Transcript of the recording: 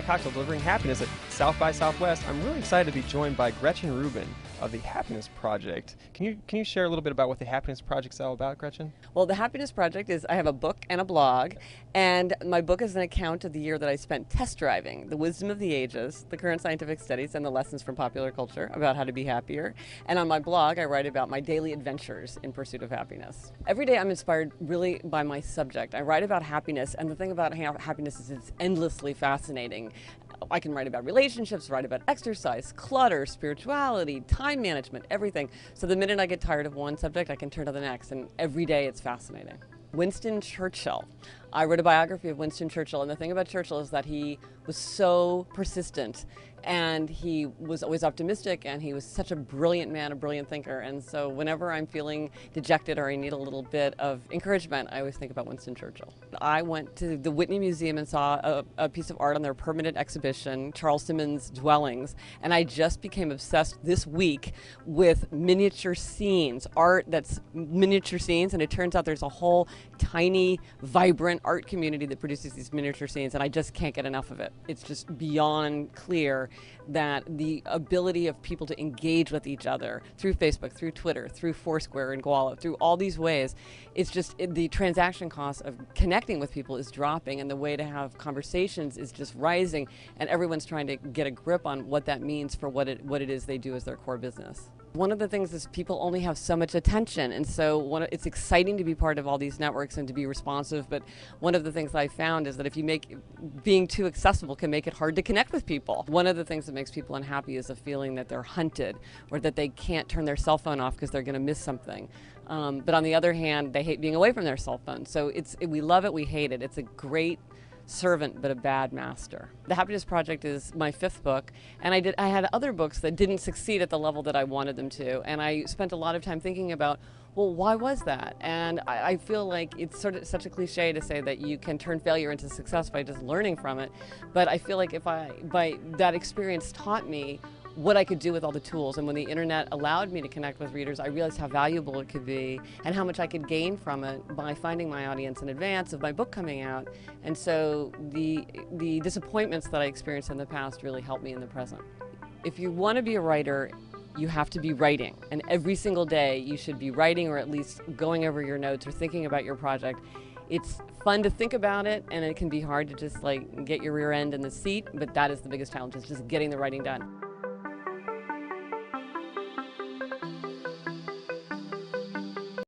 Cocktail, delivering happiness at South by Southwest. I'm really excited to be joined by Gretchen Rubin of the Happiness Project. Can you share a little bit about what the Happiness Project is all about, Gretchen? Well, the Happiness Project is, I have a book and a blog, and my book is an account of the year that I spent test driving the wisdom of the ages, the current scientific studies, and the lessons from popular culture about how to be happier. And on my blog, I write about my daily adventures in pursuit of happiness. Every day I'm inspired really by my subject. I write about happiness, and the thing about happiness is it's endlessly fascinating. I can write about relationships, write about exercise, clutter, spirituality, time management, everything. So the minute I get tired of one subject, I can turn to the next, and every day it's fascinating. Winston Churchill. I wrote a biography of Winston Churchill, and the thing about Churchill is that he was so persistent, and he was always optimistic, and he was such a brilliant man, a brilliant thinker. And so whenever I'm feeling dejected or I need a little bit of encouragement, I always think about Winston Churchill. I went to the Whitney Museum and saw a piece of art on their permanent exhibition, Charles Simmons' Dwellings, and I just became obsessed this week with miniature scenes, art that's miniature scenes, and it turns out there's a whole tiny, vibrant art community that produces these miniature scenes, and I just can't get enough of it. It's just beyond clear that the ability of people to engage with each other through Facebook, through Twitter, through Foursquare and Gawala, through all these ways, it's just the transaction cost of connecting with people is dropping, and the way to have conversations is just rising, and everyone's trying to get a grip on what that means for what it is they do as their core business. One of the things is people only have so much attention, and so it's exciting to be part of all these networks and to be responsive, but one of the things I found is that if you make being too accessible can make it hard to connect with people. One of the things that makes people unhappy is a feeling that they're hunted or that they can't turn their cell phone off because they're going to miss something. But on the other hand, they hate being away from their cell phone. So we love it, we hate it. It's a great servant but a bad master. The Happiness Project is my 5th book, and I had other books that didn't succeed at the level that I wanted them to, and I spent a lot of time thinking about, well, why was that? And I feel like it's sort of such a cliche to say that you can turn failure into success by just learning from it, but I feel like by that experience taught me what I could do with all the tools, and when the internet allowed me to connect with readers, I realized how valuable it could be and how much I could gain from it by finding my audience in advance of my book coming out. And so the disappointments that I experienced in the past really helped me in the present. If you want to be a writer, you have to be writing, and every single day you should be writing or at least going over your notes or thinking about your project. It's fun to think about it, and it can be hard to just like get your rear end in the seat, but that is the biggest challenge, is just getting the writing done.